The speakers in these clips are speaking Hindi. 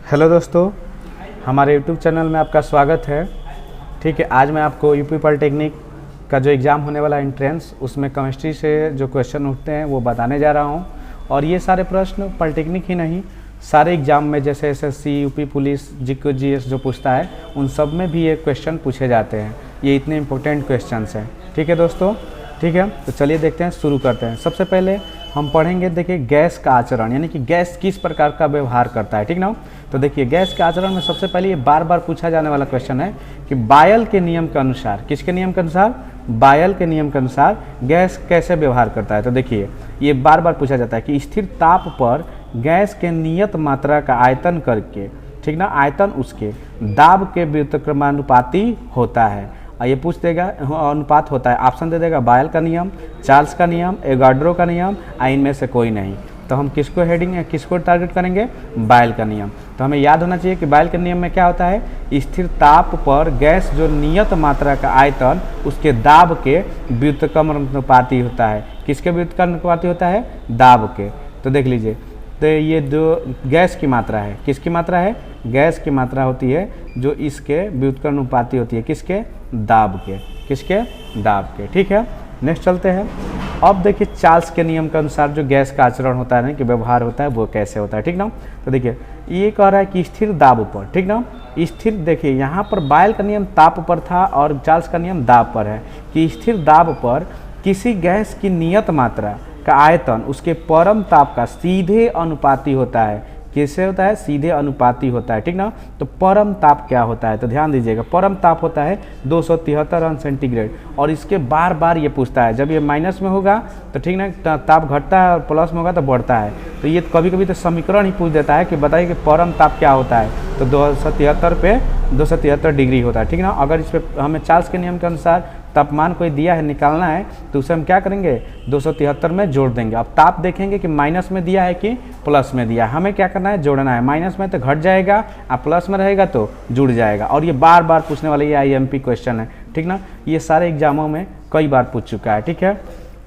हेलो दोस्तों, हमारे यूट्यूब चैनल में आपका स्वागत है। ठीक है, आज मैं आपको यूपी पॉलिटेक्निक का जो एग्ज़ाम होने वाला एंट्रेंस, उसमें केमिस्ट्री से जो क्वेश्चन उठते हैं वो बताने जा रहा हूं। और ये सारे प्रश्न पॉलिटेक्निक ही नहीं, सारे एग्ज़ाम में जैसे SSC, UP police, GK GS जो पूछता है उन सब में भी ये क्वेश्चन पूछे जाते हैं। ये इतने इंपॉर्टेंट क्वेश्चन हैं। ठीक है दोस्तों, ठीक है, तो चलिए देखते हैं, शुरू करते हैं। सबसे पहले हम पढ़ेंगे, देखिए गैस का आचरण, यानी कि गैस किस प्रकार का व्यवहार करता है। ठीक ना, तो देखिए गैस के आचरण में सबसे पहले ये बार बार पूछा जाने वाला क्वेश्चन है कि बायल के नियम के अनुसार, किसके नियम के अनुसार? बायल के नियम के अनुसार गैस कैसे व्यवहार करता है। तो देखिए ये बार बार पूछा जाता है कि स्थिर ताप पर गैस के नियत मात्रा का आयतन करके, ठीक ना, आयतन उसके दाब के व्युत्क्रमानुपाती होता है। ये पूछ देगा अनुपात होता है, ऑप्शन दे देगा बायल का नियम, चार्ल्स का नियम, एवोगाड्रो का नियम, इनमें से कोई नहीं। तो हम किसको हेडिंग किसको टारगेट करेंगे? बायल का नियम। तो हमें याद होना चाहिए कि बायल के नियम में क्या होता है, स्थिर ताप पर गैस जो नियत मात्रा का आयतन उसके दाब के व्युत्क्रमानुपाती होता है। किसके व्युत्क्रमानुपाती होता है? दाब के। तो देख लीजिए, तो ये जो गैस की मात्रा है, किसकी मात्रा है? गैस की मात्रा होती है जो इसके व्युत्क्रमानुपाती होती है, किसके? दाब के। किसके? दाब के। ठीक है, नेक्स्ट चलते हैं। अब देखिए चार्ल्स के नियम के अनुसार जो गैस का आचरण होता है ना, कि व्यवहार होता है, वो कैसे होता है। ठीक ना, तो देखिए ये कह रहा है कि स्थिर दाब पर, ठीक ना, स्थिर, देखिए यहाँ पर बायल का नियम ताप पर था और चार्ल्स का नियम दाब पर है कि स्थिर दाब पर किसी गैस की नियत मात्रा का आयतन उसके परम ताप का सीधे अनुपाती होता है। किससे होता है? सीधे अनुपाती होता है। ठीक ना, तो परम ताप क्या होता है? तो ध्यान दीजिएगा, परम ताप होता है 273 अंश सेंटीग्रेड। और इसके बार बार ये पूछता है, जब ये माइनस में होगा तो ठीक ना ताप घटता है और प्लस में होगा तो बढ़ता है। तो ये कभी कभी तो समीकरण ही पूछ देता है कि बताइए कि परम ताप क्या होता है। तो 273 पे 273 डिग्री होता है। ठीक ना, अगर इस पर हमें चार्ल्स के नियम के अनुसार तापमान कोई दिया है, निकालना है, तो उसे हम क्या करेंगे? 273 में जोड़ देंगे। अब ताप देखेंगे कि माइनस में दिया है कि प्लस में दिया है। हमें क्या करना है? जोड़ना है। माइनस में तो घट जाएगा और प्लस में रहेगा तो जुड़ जाएगा। और ये बार बार पूछने वाले ये आईएमपी क्वेश्चन है। ठीक ना, ये सारे एग्जामों में कई बार पूछ चुका है। ठीक है,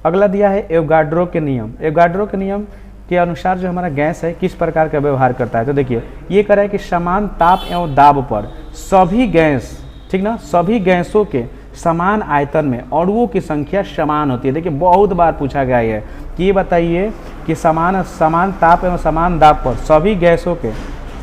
अगला दिया है एवोगाड्रो के नियम। एवोगाड्रो के नियम के अनुसार जो हमारा गैस है किस प्रकार का व्यवहार करता है। तो देखिए ये कह रहा है कि समान ताप एवं दाब पर सभी गैस, ठीक ना, सभी गैसों के समान आयतन में अणुओं की संख्या समान होती है। देखिए बहुत बार पूछा गया है कि ये बताइए कि समान ताप एवं समान दाब पर सभी गैसों के,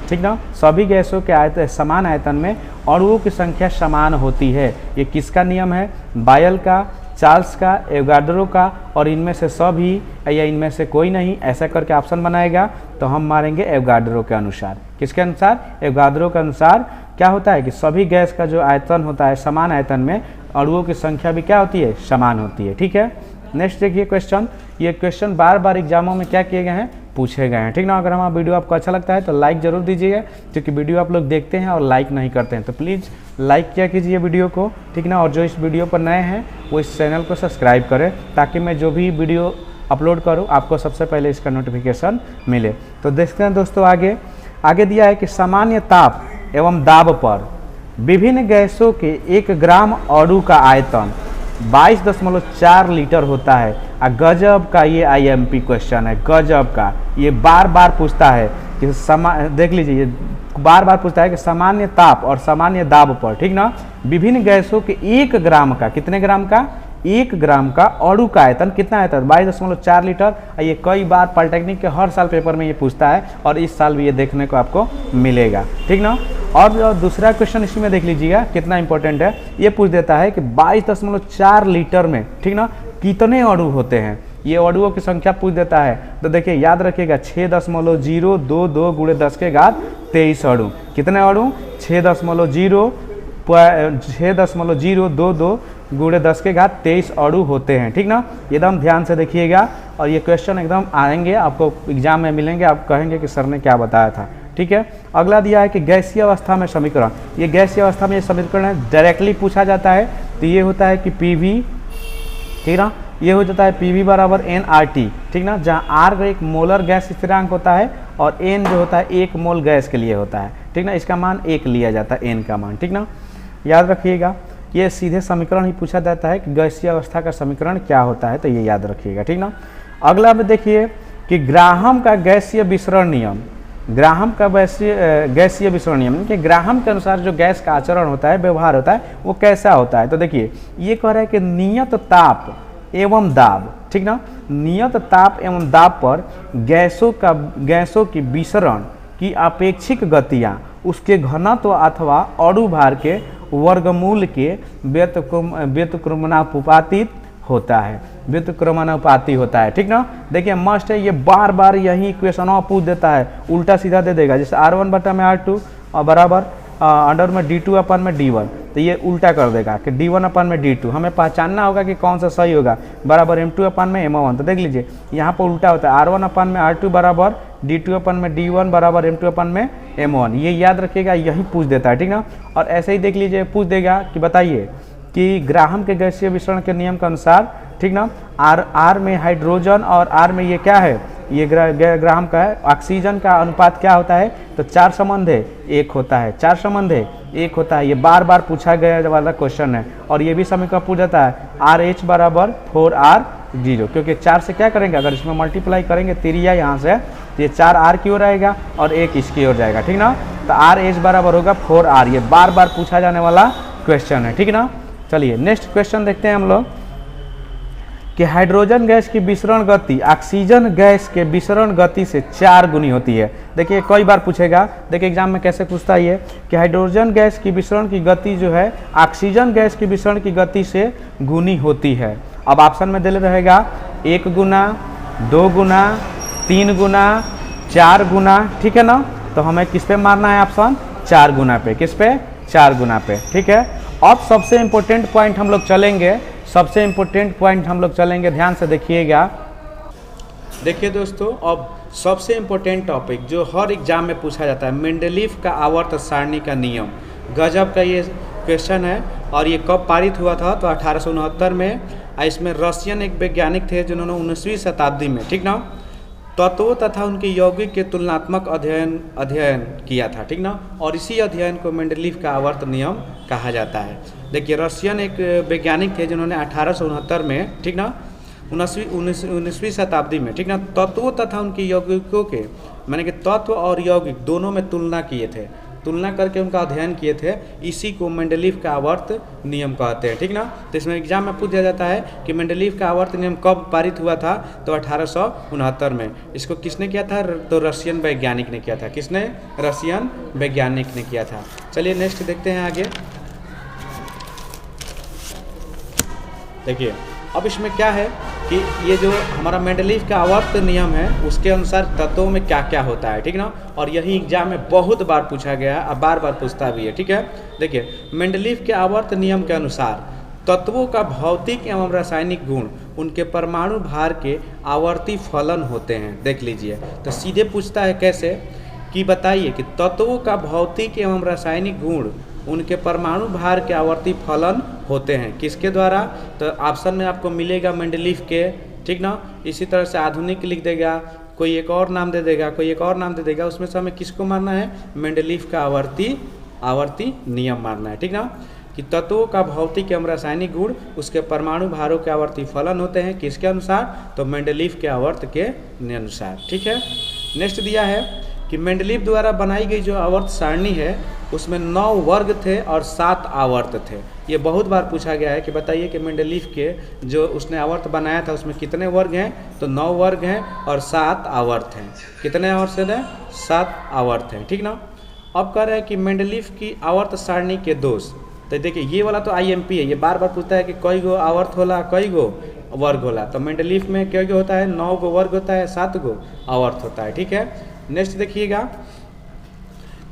ठीक ना, सभी गैसों के आयतन समान आयतन में अणुओं की संख्या समान होती है। ये किसका नियम है? बायल का, चार्ल्स का, एवोगाड्रो का, और इनमें से सभी या इनमें से कोई नहीं, ऐसा करके ऑप्शन बनाएगा तो हम मारेंगे एवोगाड्रो के अनुसार। किसके अनुसार? एवोगाड्रो के अनुसार क्या होता है कि सभी गैस का जो आयतन होता है समान आयतन में अणुओं की संख्या भी क्या होती है? समान होती है। ठीक है, नेक्स्ट देखिए क्वेश्चन। ये क्वेश्चन बार बार एग्जामों में क्या किए गए हैं? पूछे गए हैं। ठीक ना, अगर हमारा वीडियो आपको अच्छा लगता है तो लाइक जरूर दीजिएगा, क्योंकि वीडियो आप लोग देखते हैं और लाइक नहीं करते हैं, तो प्लीज़ लाइक किया कीजिए वीडियो को। ठीक ना, और जो इस वीडियो पर नए हैं वो इस चैनल को सब्सक्राइब करें, ताकि मैं जो भी वीडियो अपलोड करूँ आपको सबसे पहले इसका नोटिफिकेशन मिले। तो देखते हैं दोस्तों, आगे दिया है कि सामान्य ताप एवं दाब पर विभिन्न गैसों के 1 ग्राम अणु का आयतन 22.4 लीटर होता है। गजब का ये आईएमपी क्वेश्चन है, गजब का। ये बार बार पूछता है कि देख लीजिए, ये बार बार पूछता है कि सामान्य ताप और सामान्य दाब पर, ठीक ना, विभिन्न गैसों के 1 ग्राम का, कितने ग्राम का? 1 ग्राम का अणु का आयतन कितना आयतन? 22.4 लीटर। ये कई बार पॉलिटेक्निक के हर साल पेपर में ये पूछता है और इस साल भी ये देखने को आपको मिलेगा। ठीक ना, और दूसरा क्वेश्चन इसी में देख लीजिएगा कितना इंपॉर्टेंट है। ये पूछ देता है कि 22.4 लीटर में, ठीक ना, कितने अणु होते हैं? ये अणुओं की संख्या पूछ देता है। तो देखिए याद रखिएगा 6.022 गुणे 10 के घात 23 अणु। कितने अणु? 6.022 गुणे 10 के घात 23 अणु होते हैं। ठीक ना, एकदम ध्यान से देखिएगा, और ये क्वेश्चन एकदम आएंगे आपको एग्जाम में मिलेंगे, आप कहेंगे कि सर ने क्या बताया था। ठीक है, अगला दिया है कि गैसीय अवस्था में समीकरण। ये गैसीय अवस्था में ये समीकरण है, डायरेक्टली पूछा जाता है। तो ये होता है कि PV, ठीक ना, ये हो जाता है PV बराबर nRT। ठीक ना, जहाँ R एक मोलर गैस स्थिरांक होता है और N जो होता है 1 मोल गैस के लिए होता है। ठीक ना, इसका मान 1 लिया जाता है, N का मान। ठीक ना, याद रखिएगा, ये सीधे समीकरण ही पूछा जाता है कि गैसीय अवस्था का समीकरण क्या होता है, तो ये याद रखिएगा। ठीक ना, अगला में देखिए कि ग्राहम का गैसीय विसरण नियम ग्राहम का गैसीय विसरण नियम कि ग्राहम के अनुसार जो गैस का आचरण होता है, व्यवहार होता है, वो कैसा होता है। तो देखिए ये कह रहा है कि नियत ताप एवं दाब, ठीक ना, नियत ताप एवं दाब पर गैसों की विसरण की अपेक्षिक गतियाँ उसके घनत्व अथवा अणुभार के वर्गमूल के व्युत्क्रमणानुपातिक होता है, व्युत्क्रमणानुपाती होता है, ठीक ना। देखिए मस्ट है, ये बार बार यही क्वेश्चन पूछ देता है, उल्टा सीधा दे देगा। जैसे R1 बटा में R2 और बराबर अंडर में D2 अपन में D1, तो ये उल्टा कर देगा कि D1 अपन में D2। हमें पहचानना होगा कि कौन सा सही होगा, बराबर M2 अपन में M1। तो देख लीजिए यहाँ पर उल्टा होता है, R1 अपन में R2 बराबर D2 अपन में D1 बराबर M2 अपन में M1। ये याद रखिएगा, यही पूछ देता है, ठीक ना। और ऐसे ही देख लीजिए पूछ देगा कि बताइए कि ग्राहम के गैसीय विसरण के नियम के अनुसार, ठीक ना, R में हाइड्रोजन और R में ये क्या है, ये ग्राहम का है, ऑक्सीजन का अनुपात क्या होता है, तो 4 संबंध है 1 होता है, 4 संबंध है 1 होता है। ये बार बार पूछा गया वाला क्वेश्चन है। और ये भी समीकरण पूछ जाता है RH बराबर 4R0, क्योंकि 4 से क्या करेंगे, अगर इसमें मल्टीप्लाई करेंगे तिरिया यहाँ से, तो ये 4R की ओर आएगा और 1 इसकी ओर जाएगा, ठीक ना। तो RH बराबर होगा 4R। ये बार बार पूछा जाने वाला क्वेश्चन है, ठीक ना। चलिए नेक्स्ट क्वेश्चन देखते हैं हम लोग कि हाइड्रोजन गैस की विसरण गति ऑक्सीजन गैस के विसरण गति से 4 गुनी होती है। देखिए कई बार पूछेगा, देखिए एग्जाम में कैसे पूछता है ये कि हाइड्रोजन गैस की विसरण की गति जो है ऑक्सीजन गैस की विसरण की गति से गुनी होती है। अब ऑप्शन में दे रहेगा 1 गुना, 2 गुना, 3 गुना, 4 गुना, ठीक है ना। तो हमें किस पे मारना है ऑप्शन, 4 गुना पे। किस पे, 4 गुना पे, ठीक है। अब सबसे इम्पोर्टेंट पॉइंट हम लोग चलेंगे, सबसे इम्पोर्टेंट पॉइंट हम लोग चलेंगे, ध्यान से देखिएगा। देखिए दोस्तों, अब सबसे इम्पोर्टेंट टॉपिक जो हर एग्जाम में पूछा जाता है, मेंडलीफ का आवर्त सारणी का नियम। गजब का ये क्वेश्चन है। और ये कब पारित हुआ था, तो 1869 में। इसमें रशियन एक वैज्ञानिक थे जिन्होंने 19वीं शताब्दी में, ठीक ना, तत्वों तथा उनके यौगिक के तुलनात्मक अध्ययन किया था, ठीक ना। और इसी अध्ययन को मेंडलीफ का आवर्त नियम कहा जाता है। देखिए रशियन एक वैज्ञानिक थे जिन्होंने 1869 में, ठीक ना, 19वीं शताब्दी में, ठीक ना, तत्वों तथा उनके यौगिकों के, माने कि तत्व और यौगिक दोनों में तुलना किए थे, तुलना करके उनका अध्ययन किए थे। इसी को मेंडलीफ का आवर्त नियम कहते हैं, ठीक ना। तो इसमें एग्जाम में पूछ दिया जाता है कि मेंडलीफ का आवर्त नियम कब पारित हुआ था, तो 1869 में। इसको किसने किया था, तो रशियन वैज्ञानिक ने किया था। किसने, रशियन वैज्ञानिक ने किया था। चलिए नेक्स्ट देखते हैं आगे। देखिए अब इसमें क्या है कि ये जो हमारा मेंडलीफ का आवर्त नियम है उसके अनुसार तत्वों में क्या क्या होता है, ठीक ना। और यही एग्जाम में बहुत बार पूछा गया है और बार बार पूछता भी है, ठीक है। देखिए मेंडलीफ के आवर्त नियम के अनुसार तत्वों का भौतिक एवं रासायनिक गुण उनके परमाणु भार के आवर्ती फलन होते हैं। देख लीजिए, तो सीधे पूछता है कैसे कि बताइए कि तत्वों का भौतिक एवं रासायनिक गुण उनके परमाणु भार के आवर्ती फलन होते हैं। किसके द्वारा, तो ऑप्शन में आपको मिलेगा मेंडलीफ के, ठीक ना। इसी तरह से आधुनिक लिख देगा, कोई एक और नाम दे देगा, कोई एक और नाम दे देगा। उसमें से हमें किसको मानना है, मेंडलीफ का आवर्ती नियम मानना है, ठीक ना। कि तत्वों का भौतिक एवं रासायनिक गुण उसके परमाणु भारों के आवर्ती फलन होते हैं। किसके अनुसार, तो मेंडलीफ के आवर्त के अनुसार, ठीक है। नेक्स्ट दिया है कि मेंडलीफ द्वारा बनाई गई जो आवर्त सारणी है उसमें 9 वर्ग थे और 7 आवर्त थे। ये बहुत बार पूछा गया है कि बताइए कि मेंडलीफ के जो उसने आवर्त बनाया था उसमें कितने वर्ग हैं, तो 9 वर्ग हैं और 7 आवर्त हैं। कितने आवर्त हैं, 7 आवर्त हैं, ठीक ना। अब कह रहे हैं कि मेंडलीफ की आवर्त सारणी के दोष। तो देखिए ये वाला तो IMP है, ये बार बार पूछता है कि कई गो आवर्त होला, कई गो वर्ग होला। तो मेंडलीफ में क्या होता है, 9 गो वर्ग होता है, 7 गो आवर्त होता है, ठीक है। नेक्स्ट देखिएगा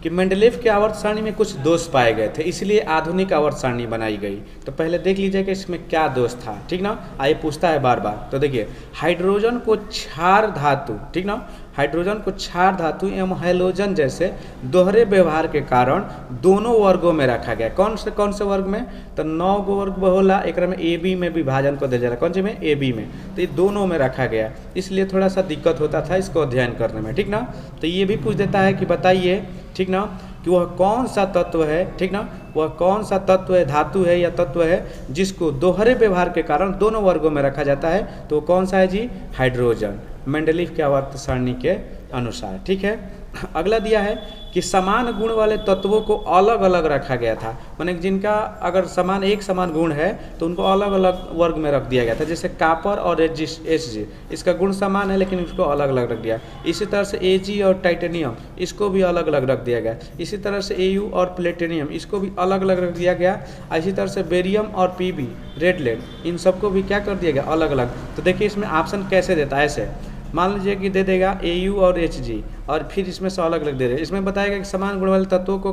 कि मेंडलीफ के आवर्त सारणी में कुछ दोष पाए गए थे, इसलिए आधुनिक आवर्त सारणी बनाई गई। तो पहले देख लीजिए कि इसमें क्या दोष था, ठीक ना। आइए पूछता है बार बार। तो देखिए हाइड्रोजन को क्षार धातु, ठीक ना, हाइड्रोजन को क्षार धातु एवं हैलोजन जैसे दोहरे व्यवहार के कारण दोनों वर्गों में रखा गया। कौन से वर्ग में, तो 9 गो वर्ग होला, एक में AB में विभाजन को दे जा रहा, कौन से में, AB में। तो ये दोनों में रखा गया, इसलिए थोड़ा सा दिक्कत होता था इसको अध्ययन करने में, ठीक ना। तो ये भी पूछ देता है कि बताइए, ठीक ना, कि वह कौन सा तत्व है, ठीक ना, वह कौन सा तत्व है, धातु है या तत्व है जिसको दोहरे व्यवहार के कारण दोनों वर्गों में रखा जाता है। तो कौन सा है जी, हाइड्रोजन, मेंडलीफ के आवर्त सारणी के अनुसार, ठीक है। अगला दिया है कि समान गुण वाले तत्वों को अलग अलग रखा गया था, माने जिनका अगर एक समान गुण है तो उनको अलग अलग वर्ग में रख दिया गया था। जैसे कापर और Hg, इसका गुण समान है लेकिन इसको अलग अलग रख दिया। इसी तरह से Ag और टाइटेनियम, इसको भी अलग अलग रख दिया गया। इसी तरह से Au और प्लेटिनियम, इसको भी अलग अलग रख दिया गया। इसी तरह से बेरियम और Pb, रेड लेड, इन सबको भी क्या कर दिया गया, अलग अलग। तो देखिए इसमें ऑप्शन कैसे देता है, ऐसे मान लीजिए कि दे देगा Au और Hg और फिर इसमें से अलग अलग दे रहे, इसमें बताएगा कि समान गुण वाले तत्वों को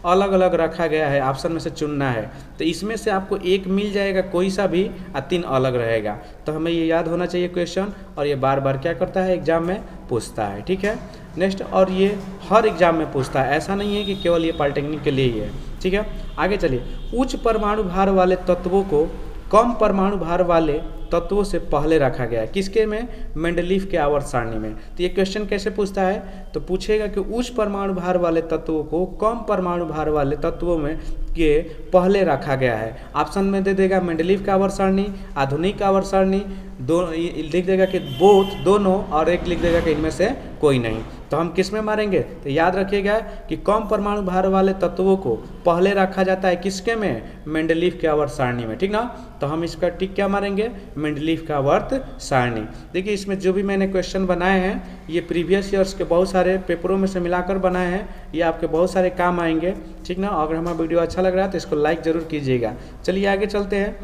अलग अलग रखा गया है, ऑप्शन में से चुनना है। तो इसमें से आपको एक मिल जाएगा कोई सा भी और 3 अलग रहेगा। तो हमें ये याद होना चाहिए क्वेश्चन, और ये बार बार क्या करता है, एग्जाम में पूछता है। ठीक है, नेक्स्ट, और ये हर एग्जाम में पूछता है, ऐसा नहीं है कि केवल ये पॉलिटेक्निक के लिए ही है। ठीक है, आगे चलिए। उच्च परमाणु भार वाले तत्वों को कम परमाणु भार वाले तत्वों से पहले रखा गया है, किसके में, मेंडलीफ के आवर्त सारणी में। तो ये क्वेश्चन कैसे पूछता है, तो पूछेगा कि उच्च परमाणु भार वाले तत्वों को कम परमाणु भार वाले तत्वों में के पहले रखा गया है। ऑप्शन में दे देगा मेंडलीफ का आवर्त सारणी, आधुनिक आवर्त सारणी, दो लिख देगा कि बोथ, दोनों, और एक लिख देगा कि इनमें से कोई नहीं। तो हम किस में मारेंगे, तो याद रखिएगा कि कम परमाणु भार वाले तत्वों को पहले रखा जाता है किसके में, मेंडलीफ के आवर्त सारणी में। ठीक ना, तो हम इसका टिक क्या मारेंगे, मेंडलीफ का आवर्त सारणी। देखिए इसमें जो भी मैंने क्वेश्चन बनाए हैं ये प्रीवियस ईयर्स के बहुत सारे पेपरों में से मिलाकर बनाए हैं, ये आपके बहुत सारे काम आएंगे। ठीक ना, अगर हमारा वीडियो अच्छा लग रहा है तो इसको लाइक ज़रूर कीजिएगा। चलिए आगे चलते हैं।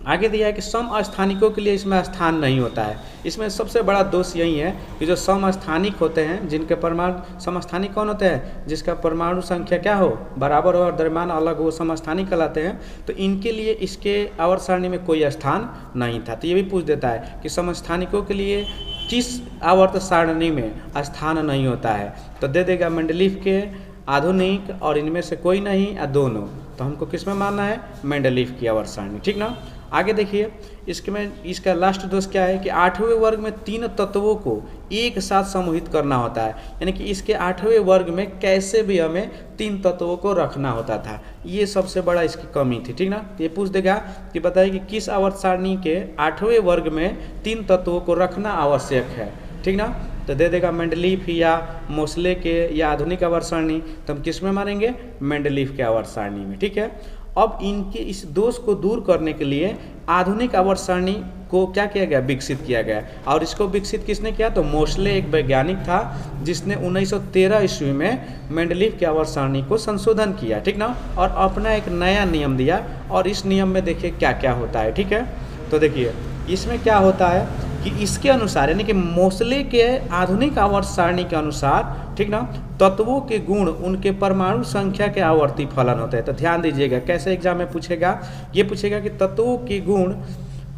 आगे दिया है कि समस्थानिकों के लिए इसमें स्थान नहीं होता है। इसमें सबसे बड़ा दोष यही है कि जो समस्थानिक होते हैं, जिनके परमाणु, समस्थानिक कौन होते हैं, जिसका परमाणु संख्या क्या हो, बराबर हो और द्रव्यमान अलग हो, समस्थानिक कहलाते हैं। तो इनके लिए इसके आवर्त सारणी में कोई स्थान नहीं था। तो ये भी पूछ देता है कि समस्थानिकों के लिए किस आवर्त सारणी में स्थान नहीं होता है। तो दे देगा मेंडलीफ के, आधुनिक, और इनमें से कोई नहीं या दोनों। तो हमको किस में मानना है, मेंडलीफ की आवर्त सारणी। ठीक ना, आगे देखिए इसका लास्ट दोष क्या है कि 8वें वर्ग में 3 तत्वों को एक साथ समूहित करना होता है, यानी कि इसके 8वें वर्ग में कैसे भी हमें 3 तत्वों को रखना होता था, ये सबसे बड़ा इसकी कमी थी। ठीक ना, ये पूछ देगा कि बताइए कि किस आवर्त सारणी के 8वें वर्ग में 3 तत्वों को रखना आवश्यक है। ठीक ना, तो दे देगा मेंडलीफ या मोसले के या आधुनिक आवर्त सारणी। तो हम किस में मारेंगे, मेंडलीफ के आवर्त सारणी में। ठीक है, अब इनके इस दोष को दूर करने के लिए आधुनिक आवर्त सारणी को क्या किया गया, विकसित किया गया। और इसको विकसित किसने किया, तो मोसले एक वैज्ञानिक था जिसने 1913 ईस्वी में मेंडलीफ के आवर्त सारणी को संशोधन किया। ठीक ना, और अपना एक नया नियम दिया, और इस नियम में देखिए क्या क्या होता है। ठीक है, तो देखिए इसमें क्या होता है कि इसके अनुसार, यानी कि मोसले के आधुनिक आवर्त सारणी के अनुसार, ठीक ना, तत्वों के गुण उनके परमाणु संख्या के आवर्ती फलन होते हैं। तो ध्यान दीजिएगा कैसे एग्जाम में पूछेगा, ये पूछेगा कि तत्वों के गुण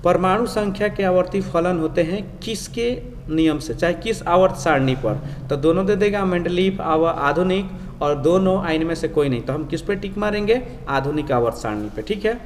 परमाणु संख्या के आवर्ती फलन होते हैं किसके नियम से, चाहे किस आवर्त सारणी पर। तो दोनों दे देगा, मेंडलीफ, आधुनिक, और दोनों आइन में से कोई नहीं। तो हम किस पे टिक मारेंगे, आधुनिक आवर्त सारणी पे। ठीक है,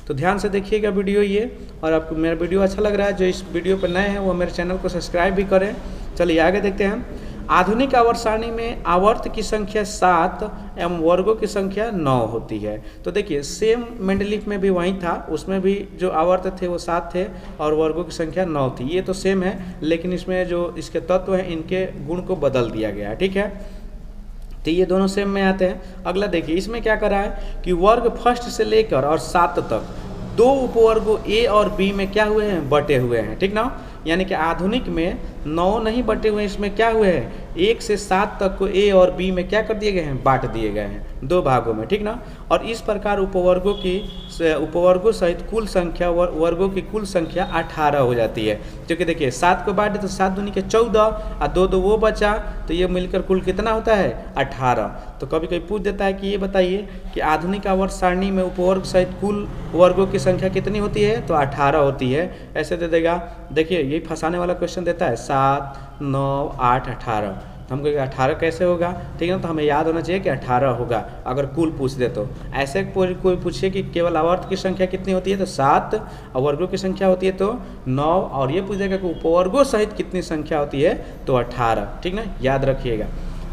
तो ध्यान से देखिएगा वीडियो ये, और आपको मेरा वीडियो अच्छा लग रहा है, जो इस वीडियो पर नए हैं वो मेरे चैनल को सब्सक्राइब भी करें। चलिए आगे देखते हैं। आधुनिक आवर्त सारणी में आवर्त की संख्या 7 एवं वर्गों की संख्या 9 होती है। तो देखिए सेम मेंडलीफ में भी वही था, उसमें भी जो आवर्त थे वो 7 थे और वर्गों की संख्या 9 थी। ये तो सेम है, लेकिन इसमें जो इसके तत्व हैं इनके गुण को बदल दिया गया है। ठीक है, तो ये दोनों सेम में आते हैं। अगला देखिए इसमें क्या करा है कि वर्ग फर्स्ट से लेकर और 7 तक 2 उपवर्गों ए और बी में क्या हुए हैं, बटे हुए हैं। ठीक ना, यानी कि आधुनिक में 9 नहीं बटे हुए, इसमें क्या हुए हैं, 1 से 7 तक को ए और बी में क्या कर दिए गए हैं, बांट दिए गए हैं 2 भागों में। ठीक ना, और इस प्रकार उपवर्गों सहित कुल संख्या, वर्गों की कुल संख्या 18 हो जाती है। क्योंकि देखिए 7 को बांटे तो 7 दूनी के 14 और 2 वो बचा, तो ये मिलकर कुल कितना होता है, 18। तो कभी कभी पूछ देता है कि ये बताइए कि आधुनिक आवर्त सारणी में उपवर्ग सहित कुल वर्गों की संख्या कितनी होती है, तो 18 होती है। ऐसे दे देगा, देखिए यही फंसाने वाला क्वेश्चन देता है, 7, 9, 8, 18। तो हम कहेंगे 18 कैसे होगा, ठीक है ना, तो हमें याद होना चाहिए कि 18 होगा अगर कुल पूछ दे तो। ऐसे कोई पूछे कि केवल आवर्त की संख्या कितनी होती है, तो 7, और वर्गों की संख्या होती है तो 9, और ये पूछ देगा कि उपवर्गों सहित कितनी संख्या होती है, तो 18। ठीक ना, याद रखिएगा।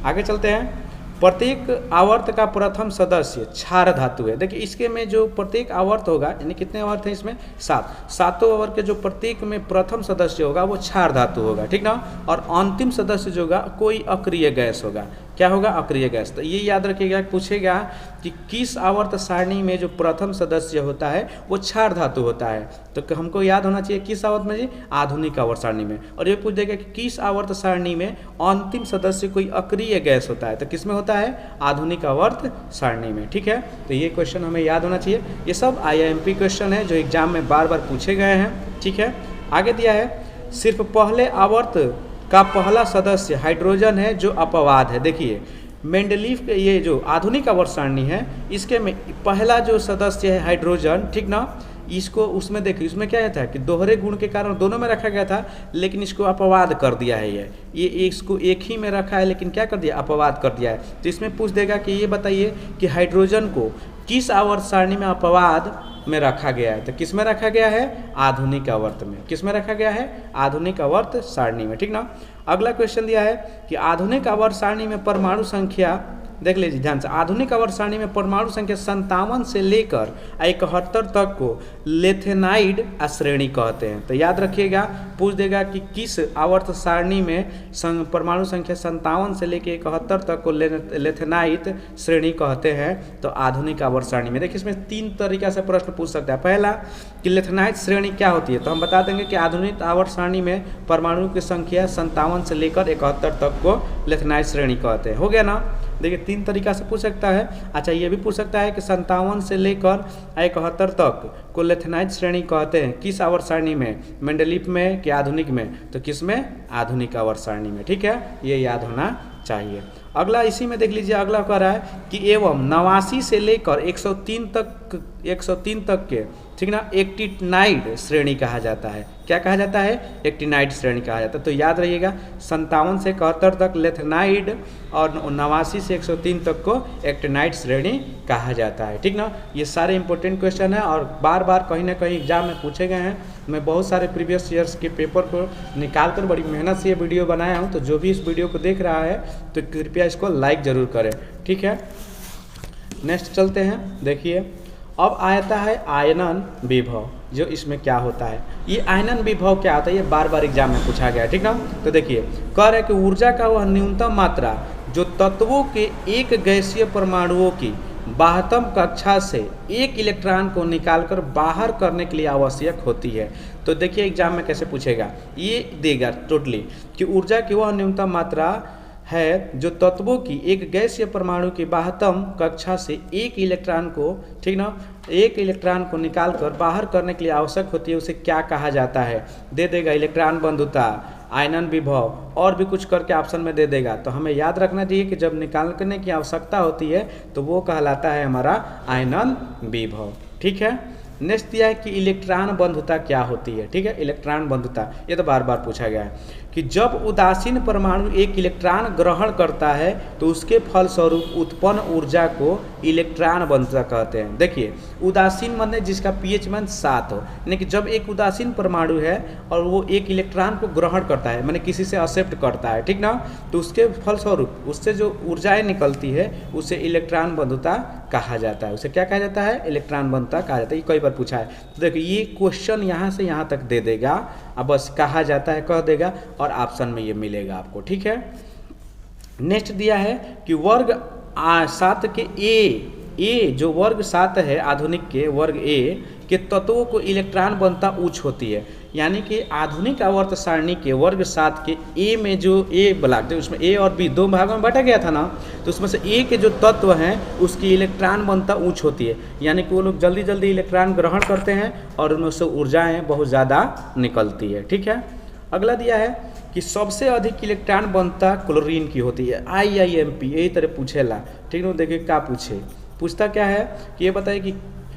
आगे चलते हैं। प्रत्येक आवर्त का प्रथम सदस्य क्षार धातु है। देखिए इसके में जो प्रत्येक आवर्त होगा, यानी कितने आवर्त हैं इसमें, 7, सातों आवर्त के जो प्रत्येक में प्रथम सदस्य होगा वो क्षार धातु होगा, ठीक ना। और अंतिम सदस्य जो होगा कोई अक्रिय गैस होगा। क्या होगा, अक्रिय गैस। तो ये याद रखिएगा, पूछेगा कि किस आवर्त सारणी में जो प्रथम सदस्य होता है वो क्षार धातु होता है। तो हमको याद होना चाहिए किस आवर्त में जी, आधुनिक आवर्त सारणी में। और ये पूछ देगा कि किस आवर्त सारणी में अंतिम सदस्य कोई अक्रिय गैस होता है, तो किस में होता है, आधुनिक आवर्त सारणी में, ठीक है। तो ये क्वेश्चन हमें याद होना चाहिए। ये सब IIMP क्वेश्चन है जो एग्जाम में बार बार पूछे गए हैं, ठीक है। आगे दिया है, सिर्फ पहले आवर्त का पहला सदस्य हाइड्रोजन है जो अपवाद है। देखिए मेंडलीफ के ये जो आधुनिक आवर्त सारणी है इसके में पहला जो सदस्य है हाइड्रोजन, ठीक ना। इसको उसमें देखिए इसमें क्या था कि दोहरे गुण के कारण दोनों में रखा गया था, लेकिन इसको अपवाद कर दिया है। ये इसको एक ही में रखा है, लेकिन क्या कर दिया, अपवाद कर दिया है। तो इसमें पूछ देगा कि ये बताइए कि हाइड्रोजन को किस आवर्त सारणी में अपवाद में रखा गया है। तो किस में रखा गया है, आधुनिक आवर्त में। किस में रखा गया है, आधुनिक आवर्त सारणी में, ठीक ना। अगला क्वेश्चन दिया है कि आधुनिक आवर्त सारणी में परमाणु संख्या, देख लीजिए ध्यान से, आधुनिक आवर्त सारणी में परमाणु संख्या 57 से लेकर 71 तक को लेथेनाइड श्रेणी कहते हैं। तो याद रखिएगा, पूछ देगा कि किस आवर्त सारणी में परमाणु संख्या 57 से लेकर 71 तक को लेथेनाइड श्रेणी कहते हैं। तो आधुनिक आवर्त सारणी में देखिए इसमें 3 तरीका से प्रश्न पूछ सकता है। पहला कि लेथेनाइड श्रेणी क्या होती है, तो हम बता देंगे कि आधुनिक आवर्त सारणी में परमाणु की संख्या 57 से लेकर 71 तक को लेथेनाइड श्रेणी कहते हैं। हो गया ना। देखिए 3 तरीका से पूछ सकता है। अच्छा ये भी पूछ सकता है कि 57 से लेकर 71 तक को लेथेनाइड श्रेणी कहते हैं किस आवर्त सारणी में, मेंडलीफ में कि आधुनिक में, तो किस में, आधुनिक आवर्त सारणी में, ठीक है। ये याद होना चाहिए। अगला इसी में देख लीजिए, अगला कह रहा है कि एवं 89 से लेकर 103 तक के, ठीक ना, एक्टिनाइड श्रेणी कहा जाता है। क्या कहा जाता है, एक्टिनाइड श्रेणी कहा जाता है। तो याद रहिएगा 57 से 71 तक लेथेनाइड और 89 से 103 तक को एक्टिनाइड श्रेणी कहा जाता है, ठीक ना। ये सारे इंपॉर्टेंट क्वेश्चन हैं और बार बार कहीं ना कहीं एग्जाम में पूछे गए हैं। मैं बहुत सारे प्रीवियस ईयर्स के पेपर को निकाल कर बड़ी मेहनत से ये वीडियो बनाया हूँ। तो जो भी इस वीडियो को देख रहा है तो कृपया इसको लाइक ज़रूर करें, ठीक है। नेक्स्ट चलते हैं। देखिए अब आता है आयनन विभव, जो इसमें क्या होता है। ये आयनन विभव क्या होता है, ये बार बार एग्जाम में पूछा गया है, ठीक ना। तो देखिए कह रहे हैं कि ऊर्जा का वह न्यूनतम मात्रा जो तत्वों के एक गैसीय परमाणुओं की बाह्यतम कक्षा से एक इलेक्ट्रॉन को निकालकर बाहर करने के लिए आवश्यक होती है। तो देखिए एग्जाम में कैसे पूछेगा, ये देगा टोटली कि ऊर्जा की वह न्यूनतम मात्रा है जो तत्वों की एक गैसीय परमाणु की बाह्यतम कक्षा से एक इलेक्ट्रॉन को, ठीक ना, एक इलेक्ट्रॉन को निकालकर बाहर करने के लिए आवश्यक होती है, उसे क्या कहा जाता है। दे देगा इलेक्ट्रॉन बंधुता, आयनन विभव और भी कुछ करके ऑप्शन में दे देगा। तो हमें याद रखना चाहिए कि जब निकालने की आवश्यकता होती है तो वो कहलाता है हमारा आयनन विभव, ठीक है। नेक्स्ट दिया है कि इलेक्ट्रॉन बंधुता क्या होती है, ठीक है। इलेक्ट्रॉन बंधुता ये तो बार बार पूछा गया है कि जब उदासीन परमाणु एक इलेक्ट्रॉन ग्रहण करता है तो उसके फलस्वरूप उत्पन्न ऊर्जा को इलेक्ट्रॉन बंधुता कहते हैं। देखिए उदासीन मतलब जिसका pH मान 7 हो, यानी कि जब एक उदासीन परमाणु है और वो एक इलेक्ट्रॉन को ग्रहण करता है, माने किसी से एक्सेप्ट करता है, ठीक ना, तो उसके फलस्वरूप उससे जो ऊर्जाएं निकलती है उसे इलेक्ट्रॉन बंधुता कहा जाता है। उसे क्या कहा जाता है, इलेक्ट्रॉन बंधुता कहा जाता है। ये कई बार पूछा है। तो देखिए ये क्वेश्चन यहाँ से यहाँ तक दे देगा, अब बस कहा जाता है कह देगा और ऑप्शन में ये मिलेगा आपको, ठीक है। नेक्स्ट दिया है कि वर्ग 7 के ए जो वर्ग 7 है आधुनिक के वर्ग ए के तत्वों को इलेक्ट्रॉन बंधुता उच्च होती है। यानी कि आधुनिक आवर्त सारणी के वर्ग 7 के ए में जो ए ब्लॉक है उसमें ए और बी 2 भागों में बांटा गया था ना, तो उसमें से ए के जो तत्व हैं उसकी इलेक्ट्रॉन बंधुता उच्च होती है। यानी कि वो लोग जल्दी जल्दी इलेक्ट्रॉन ग्रहण करते हैं और उनमें से ऊर्जाएँ बहुत ज़्यादा निकलती है, ठीक है। अगला दिया है कि सबसे अधिक इलेक्ट्रॉन बंधुता क्लोरीन की होती है। IIMP यही तरह पूछेला, ठीक है। देखिए क्या पूछता क्या है कि ये बताइए कि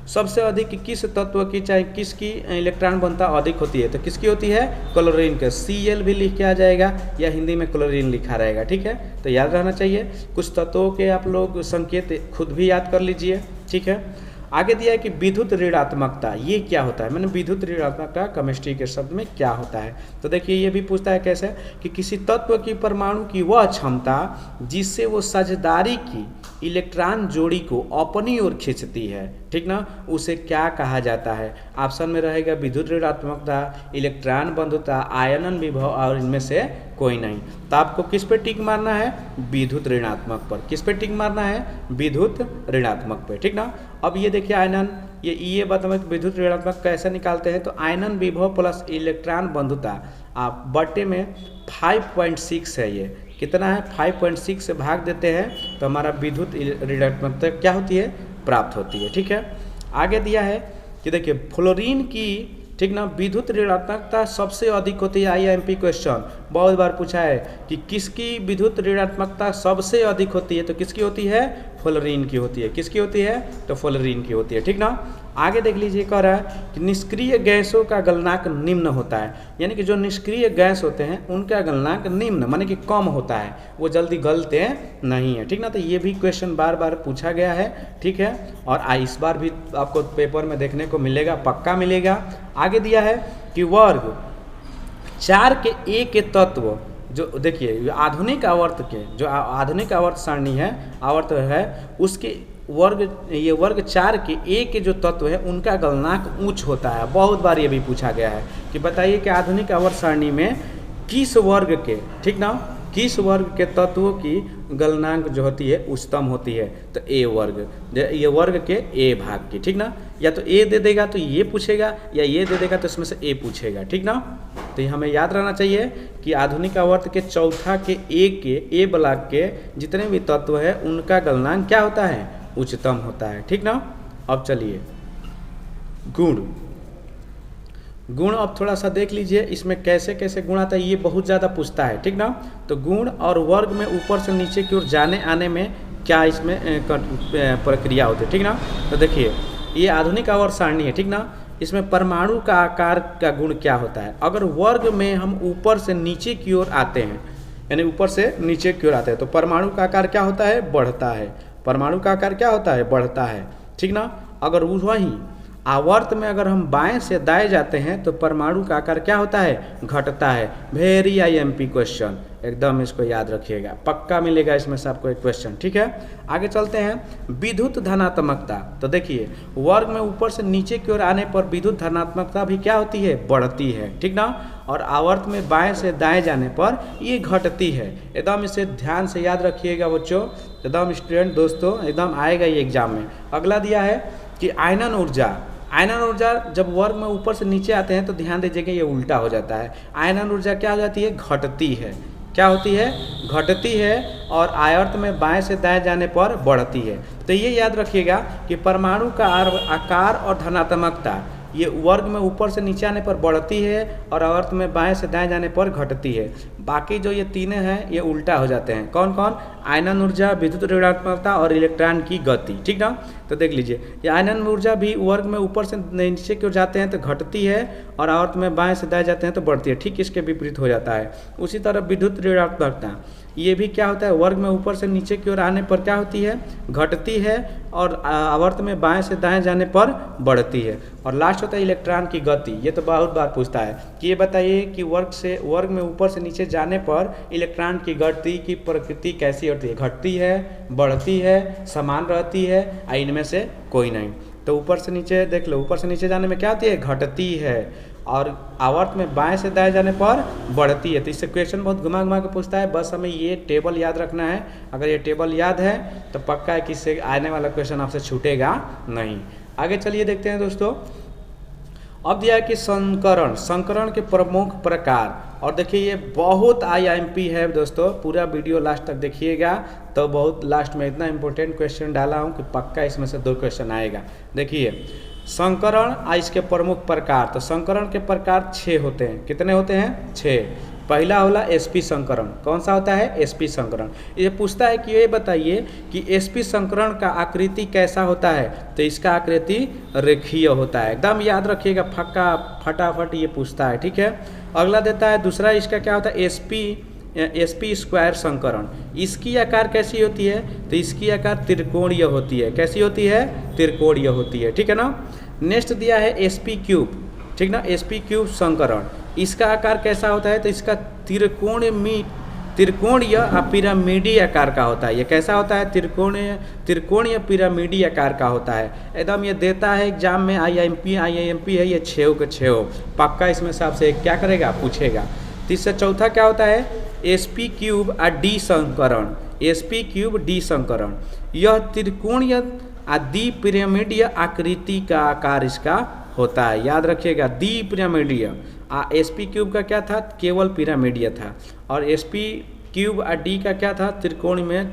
सबसे अधिक किस तत्व की चाहे किसकी इलेक्ट्रॉन बंधुता अधिक होती है, तो किसकी होती है, क्लोरीन के। Cl भी लिख के आ जाएगा या हिंदी में क्लोरीन लिखा रहेगा, ठीक है। तो याद रहना चाहिए, कुछ तत्वों के आप लोग संकेत खुद भी याद कर लीजिए, ठीक है। आगे दिया है कि विद्युत ऋणात्मकता ये क्या होता है, मैंने विद्युत ऋणात्मकता केमिस्ट्री के शब्द में क्या होता है। तो देखिए ये भी पूछता है कैसे कि किसी तत्व की परमाणु की वह क्षमता जिससे वो साझेदारी की इलेक्ट्रॉन जोड़ी को अपनी ओर खींचती है, ठीक ना, उसे क्या कहा जाता है। ऑप्शन में रहेगा विद्युत ऋणात्मकता, इलेक्ट्रॉन बंधुता, आयनन विभव और इनमें से कोई नहीं। तो आपको किस पे टिक मारना है, विद्युत ऋणात्मक पर। किस पे टिक मारना है, विद्युत ऋणात्मक पे, ठीक ना। अब ये देखिए आयनन, ये बताओ कि विद्युत ऋणात्मक कैसे निकालते हैं। तो आयनन विभव प्लस इलेक्ट्रॉन बंधुता आप बट्टे में 5.6 है, ये कितना है 5.6 से भाग देते हैं तो हमारा विद्युत ऋणात्मकता क्या होती है, प्राप्त होती है, ठीक है। आगे दिया है कि देखिए फ्लोरीन की, ठीक ना, विद्युत ऋणात्मकता सबसे अधिक होती है। आईएमपी क्वेश्चन बहुत बार पूछा है कि किसकी विद्युत ऋणात्मकता सबसे अधिक होती है, तो किसकी होती है, फ्लोरीन की होती है। किसकी होती है, तो फ्लोरीन की होती है, ठीक ना। आगे देख लीजिए कह रहा है कि निष्क्रिय गैसों का गलनांक निम्न होता है, यानी कि जो निष्क्रिय गैस होते हैं उनका गलनांक निम्न माने कि कम होता है, वो जल्दी गलते नहीं है, ठीक ना। तो ये भी क्वेश्चन बार बार पूछा गया है, ठीक है, और इस बार भी आपको पेपर में देखने को मिलेगा, पक्का मिलेगा। आगे दिया है कि वर्ग 4 के ए के तत्व, जो देखिए आधुनिक आवर्त के, जो आधुनिक आवर्त सारणी है, आवर्त है, उसके ये वर्ग 4 के ए के जो तत्व है उनका गलनांक उच्च होता है। बहुत बार ये भी पूछा गया है कि बताइए कि आधुनिक आवर्त सारणी में किस वर्ग के, ठीक ना, किस वर्ग के तत्वों की गलनांक जो होती है उच्चतम होती है। तो ए वर्ग, ये वर्ग के ए भाग की, ठीक ना। या तो ए दे देगा तो ये पूछेगा, या ये दे देगा तो इसमें से ए पूछेगा, ठीक ना। तो ये हमें याद रहना चाहिए कि आधुनिक आवर्त के चौथा के ए ब्लॉक के जितने भी तत्व है उनका गलनांक क्या होता है, उच्चतम होता है, ठीक ना। अब चलिए गुण अब थोड़ा सा देख लीजिए इसमें कैसे कैसे गुण आता है, ये बहुत ज़्यादा पूछता है, ठीक ना। तो गुण और वर्ग में ऊपर से नीचे की ओर जाने आने में क्या इसमें प्रक्रिया होती है, ठीक ना। तो देखिए ये आधुनिक आवर्त सारणी है, ठीक ना। इसमें परमाणु का आकार का गुण क्या होता है। अगर वर्ग में हम ऊपर से नीचे की ओर आते हैं, यानी ऊपर से नीचे की ओर आते हैं, तो परमाणु का आकार क्या होता है, बढ़ता है। परमाणु का आकार क्या होता है, बढ़ता है, ठीक ना। अगर वहीं आवर्त में अगर हम बाएं से दाएं जाते हैं तो परमाणु का आकार क्या होता है, घटता है। वेरी आईएमपी क्वेश्चन, एकदम इसको याद रखिएगा, पक्का मिलेगा इसमें से आपको एक क्वेश्चन, ठीक है। आगे चलते हैं विद्युत धनात्मकता। तो देखिए वर्ग में ऊपर से नीचे की ओर आने पर विद्युत धनात्मकता भी क्या होती है, बढ़ती है, ठीक ना। और आवर्त में बाएं से दाएं जाने पर ये घटती है। एकदम इसे ध्यान से याद रखिएगा बच्चों, एकदम स्टूडेंट दोस्तों, एकदम आएगा ये एग्जाम में। अगला दिया है कि आयनन ऊर्जा जब वर्ग में ऊपर से नीचे आते हैं तो ध्यान दीजिएगा ये उल्टा हो जाता है। आयनन ऊर्जा क्या हो जाती है, घटती है। क्या होती है, घटती है, और आयत में बाएं से दाएं जाने पर बढ़ती है। तो ये याद रखिएगा कि परमाणु का आकार और धनात्मकता ये वर्ग में ऊपर से नीचे आने पर बढ़ती है और आवर्त में बाएं से दाएं जाने पर घटती है। बाकी जो ये तीनों हैं ये उल्टा हो जाते हैं। कौन कौन, आयनन ऊर्जा, विद्युत ऋणात्मकता और इलेक्ट्रॉन की गति, ठीक ना। तो देख लीजिए ये आयनन ऊर्जा भी वर्ग में ऊपर से नीचे की ओर जाते हैं तो घटती है और आवर्त में बाएं से दाएं जाते हैं तो बढ़ती है, ठीक इसके विपरीत हो जाता है। उसी तरह विद्युत ऋणात्मकता ये भी क्या होता है, वर्ग में ऊपर से नीचे की ओर आने पर क्या होती है, घटती है, और आवर्त में बाएं से दाएं जाने पर बढ़ती है। और लास्ट होता है इलेक्ट्रॉन की गति। ये तो बहुत बार पूछता है कि ये बताइए कि वर्ग में ऊपर से नीचे जाने पर इलेक्ट्रॉन की गति की प्रकृति कैसी होती है, घटती है, बढ़ती है, समान रहती है, इनमें से कोई नहीं। तो ऊपर से नीचे देख लो, ऊपर से नीचे जाने में क्या होती है, घटती है, और आवर्त में बाएं से दाएं जाने पर बढ़ती है। तो इससे क्वेश्चन बहुत घुमा घुमा के पूछता है, बस हमें ये टेबल याद रखना है। अगर ये टेबल याद है तो पक्का है कि इससे आने वाला क्वेश्चन आपसे छूटेगा नहीं। आगे चलिए देखते हैं दोस्तों। अब दिया है कि संकरण के प्रमुख प्रकार, और देखिए ये बहुत आईएमपी है दोस्तों, पूरा वीडियो लास्ट तक देखिएगा तो बहुत लास्ट में इतना इंपॉर्टेंट क्वेश्चन डाला हूँ कि पक्का इसमें से 2 क्वेश्चन आएगा। देखिए संकरण और इसके प्रमुख प्रकार। तो संकरण के प्रकार 6 होते हैं। कितने होते हैं, 6। पहला होला एसपी संकरण। कौन सा होता है, एसपी संकरण। ये पूछता है कि ये बताइए कि एसपी संकरण का आकृति कैसा होता है। तो इसका आकृति रेखीय होता है, एकदम याद रखिएगा, फटाफट ये पूछता है, ठीक है। अगला देता है दूसरा, इसका क्या होता है, sp स्क्वायर संकरण, इसकी आकार कैसी होती है? तो इसकी आकार त्रिकोणीय होती है। कैसी होती है? त्रिकोणीय होती है। ठीक है ना। नेक्स्ट दिया है sp क्यूब, ठीक ना, sp क्यूब संकरण, इसका आकार कैसा होता है? तो इसका त्रिकोणीय पिरामिडी आकार का होता है। ये कैसा होता है? त्रिकोणीय पिरामिडी आकार का होता है। एकदम ये देता है एग्जाम में, IIMP है ये 6 के 6 पक्का इसमें से आपसे क्या करेगा? पूछेगा। तीसरा चौथा क्या होता है? sp क्यूब डी संकरण, sp क्यूब डी संकरण, यह त्रिकोणीय द्विपिरामिडीय आकृति का आकार इसका होता है। याद रखिएगा, द्विपिरामिडीय। sp क्यूब का क्या था? केवल पिरामिडीय था। और sp क्यूब डी का क्या था? त्रिकोणीय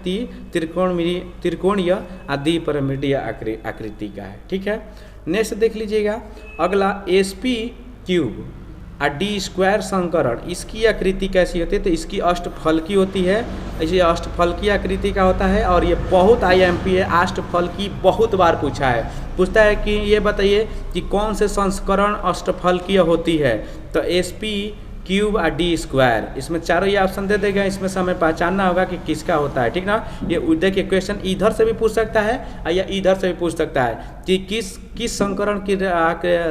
द्विपिरामिडीय आकृति का है। ठीक है। नेक्स्ट देख लीजिएगा अगला, sp क्यूब डी स्क्वायर संकरण, इसकी आकृति कैसी होती है? तो इसकी अष्टफलकी होती है। इसे अष्टफलकी आकृति का होता है और ये बहुत IIMP है, अष्टफलकी बहुत बार पूछा है। पूछता है कि ये बताइए कि कौन से संस्करण अष्टफलकीय होती है? तो sp क्यूब डी स्क्वायर, इसमें चारों ये ऑप्शन दे देगा, इसमें से हमें पहचानना होगा कि किसका होता है। ठीक ना। ये देखिए क्वेश्चन इधर से भी पूछ सकता है या इधर से भी पूछ सकता है कि किस संकरण की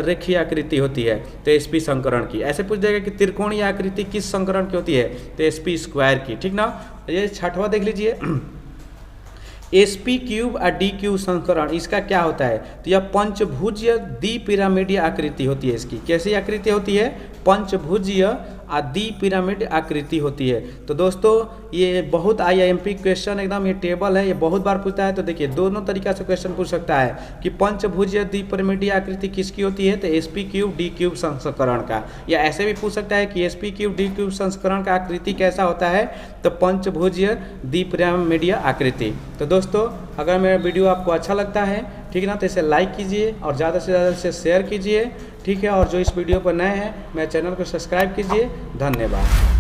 रेखीय आकृति होती है? तो sp संकरण की। ऐसे पूछ देगा कि त्रिकोणीय आकृति किस संकरण की होती है? तो sp स्क्वायर की। ठीक ना। ये छठवां देख लीजिए, sp क्यूब डी क्यूब संकरण, इसका क्या होता है? तो यह पंचभुजीय द्विपिरामिडीय आकृति होती है। इसकी कैसी आकृति होती है? पंचभुजीय द्विपिरामिड आकृति होती है। तो दोस्तों ये बहुत IIMP क्वेश्चन, एकदम ये टेबल है, ये बहुत बार पूछता है। तो देखिए दोनों तरीका से क्वेश्चन पूछ सकता है कि पंचभुजीय द्विपिरामिडीय आकृति किसकी होती है? तो sp क्यूब डी क्यूब संस्करण का। या ऐसे भी पूछ सकता है कि sp क्यूब डी क्यूब संस्करण का आकृति कैसा होता है? तो पंचभुजीय द्विपिरामिडीय आकृति। तो दोस्तों अगर मेरा वीडियो आपको अच्छा लगता है, ठीक है ना, तो इसे लाइक कीजिए और ज़्यादा से ज़्यादा इसे शेयर कीजिए। ठीक है। और जो इस वीडियो पर नए हैं, मेरे चैनल को सब्सक्राइब कीजिए। धन्यवाद।